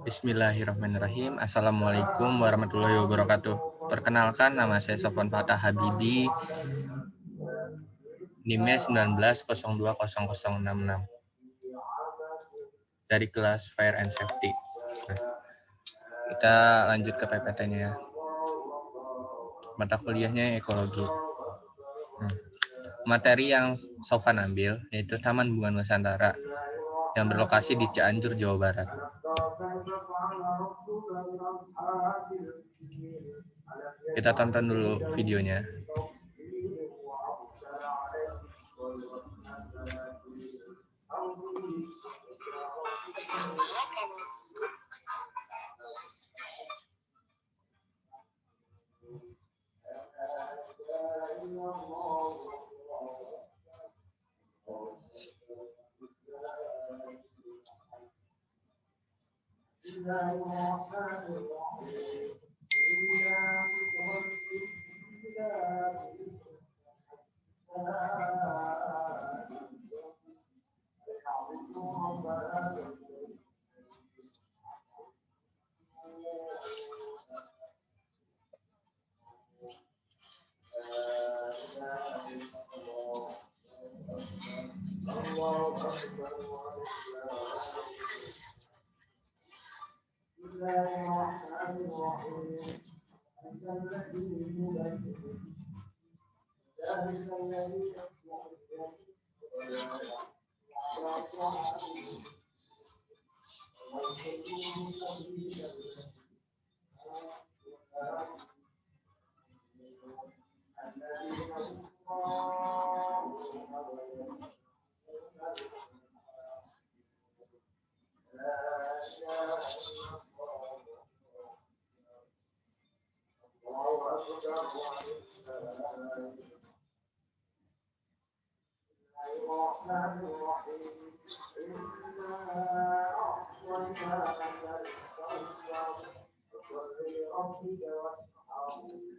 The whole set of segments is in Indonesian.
Bismillahirrahmanirrahim. Assalamualaikum warahmatullahi wabarakatuh. Perkenalkan, nama saya Sofwan Fatah Habibi, NIM-nya 19020066 dari kelas Fire and Safety. Nah, kita lanjut ke PPT-nya ya. Mata kuliahnya ekologi. Materi yang Sofwan ambil yaitu Taman Bunga Nusantara yang berlokasi di Cianjur, Jawa Barat. Kita tonton dulu videonya.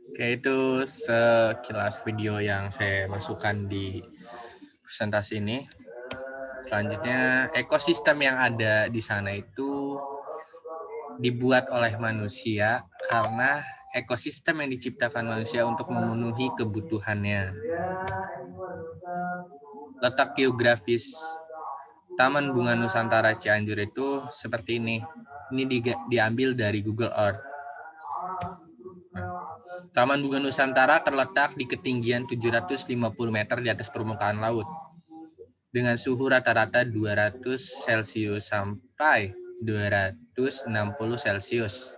Oke, itu sekilas video yang saya masukkan di presentasi ini. Selanjutnya, ekosistem yang ada di sana itu dibuat oleh manusia karena ekosistem yang diciptakan manusia untuk memenuhi kebutuhannya. Letak geografis Taman Bunga Nusantara Cianjur itu seperti ini. Ini diambil dari Google Earth. Taman Bunga Nusantara terletak di ketinggian 750 meter di atas permukaan laut. Dengan suhu rata-rata 200 Celcius sampai 260 Celcius.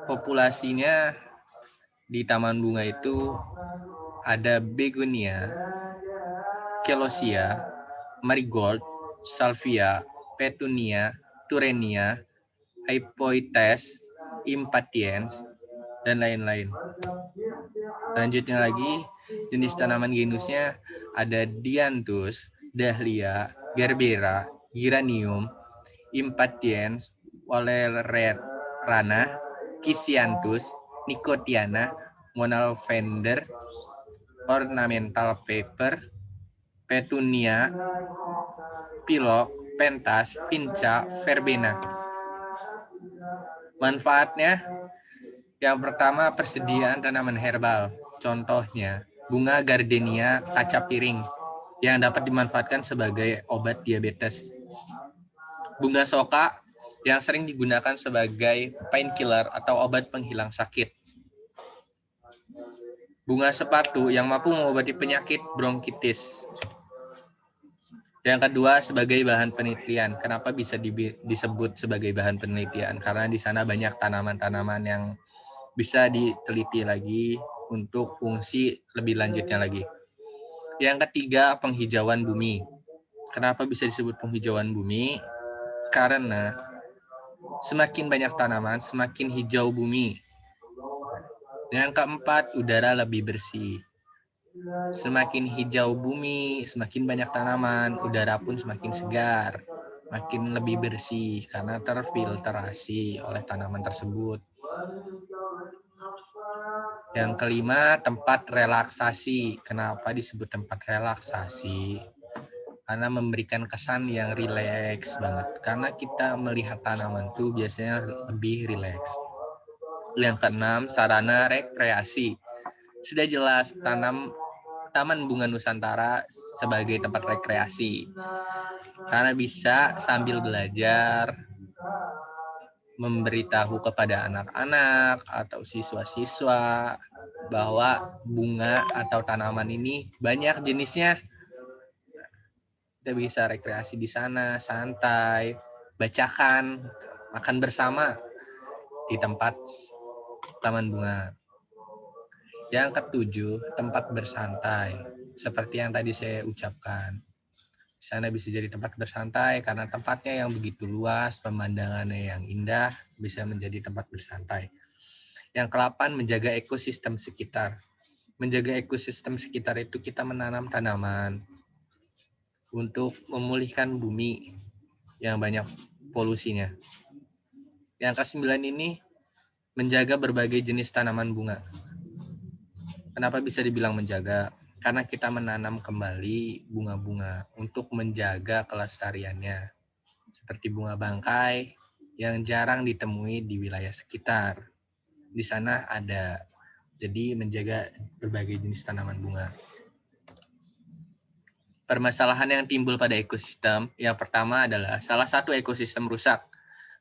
Populasinya di Taman Bunga itu ada begonia, celosia, marigold, salvia, petunia, turenia, hypoites, impatiens, dan lain-lain. Lanjutnya lagi, jenis tanaman genusnya ada dianthus, dahlia, gerbera, geranium, impatiens, olererana, chisianthus, nicotiana, monalvender, ornamental pepper, petunia, pilok, pentas, pinca, verbena. Manfaatnya, yang pertama persediaan tanaman herbal. Contohnya, bunga gardenia kaca piring yang dapat dimanfaatkan sebagai obat diabetes. Bunga soka yang sering digunakan sebagai painkiller atau obat penghilang sakit. Bunga sepatu yang mampu mengobati penyakit bronkitis. Yang kedua, sebagai bahan penelitian. Kenapa bisa disebut sebagai bahan penelitian? Karena di sana banyak tanaman-tanaman yang bisa diteliti lagi untuk fungsi lebih lanjutnya lagi. Yang ketiga, penghijauan bumi. Kenapa bisa disebut penghijauan bumi? Karena semakin banyak tanaman, semakin hijau bumi. Yang keempat, udara lebih bersih. Semakin hijau bumi, semakin banyak tanaman, udara pun semakin segar, makin lebih bersih karena terfiltrasi oleh tanaman tersebut. Yang kelima, tempat relaksasi. Kenapa disebut tempat relaksasi? Karena memberikan kesan yang rileks banget. Karena kita melihat tanaman tuh biasanya lebih rileks. Yang keenam, sarana rekreasi. Sudah jelas, Taman Bunga Nusantara sebagai tempat rekreasi. Karena bisa sambil belajar, memberitahu kepada anak-anak atau siswa-siswa bahwa bunga atau tanaman ini banyak jenisnya. Kita bisa rekreasi di sana, santai, bacakan, makan bersama di tempat taman bunga. Yang ketujuh, tempat bersantai. Seperti yang tadi saya ucapkan. Di sana bisa jadi tempat bersantai karena tempatnya yang begitu luas, pemandangannya yang indah, bisa menjadi tempat bersantai. Yang ke-8, menjaga ekosistem sekitar. Menjaga ekosistem sekitar itu kita menanam tanaman untuk memulihkan bumi yang banyak polusinya. Yang ke-9 ini, menjaga berbagai jenis tanaman bunga. Kenapa bisa dibilang menjaga? Karena kita menanam kembali bunga-bunga untuk menjaga kelestariannya. Seperti bunga bangkai yang jarang ditemui di wilayah sekitar. Di sana ada. Jadi menjaga berbagai jenis tanaman bunga. Permasalahan yang timbul pada ekosistem, yang pertama adalah salah satu ekosistem rusak.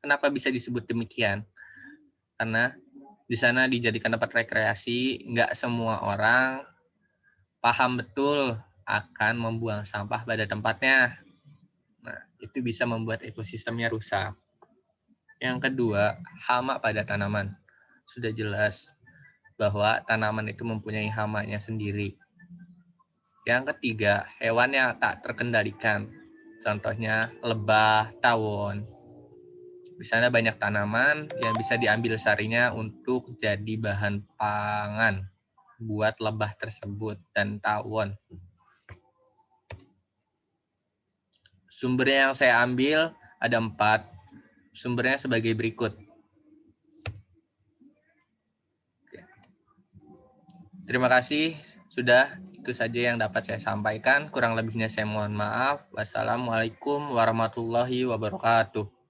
Kenapa bisa disebut demikian? Karena di sana dijadikan tempat rekreasi, nggak semua orang paham betul akan membuang sampah pada tempatnya. Nah, itu bisa membuat ekosistemnya rusak. Yang kedua, hama pada tanaman. Sudah jelas bahwa tanaman itu mempunyai hamanya sendiri. Yang ketiga, hewan yang tak terkendalikan. Contohnya lebah, tawon. Di sana banyak tanaman yang bisa diambil sarinya untuk jadi bahan pangan buat lebah tersebut dan tawon. Sumbernya yang saya ambil ada 4. Sumbernya sebagai berikut. Terima kasih. Sudah itu saja yang dapat saya sampaikan. Kurang lebihnya saya mohon maaf. Wassalamualaikum warahmatullahi wabarakatuh.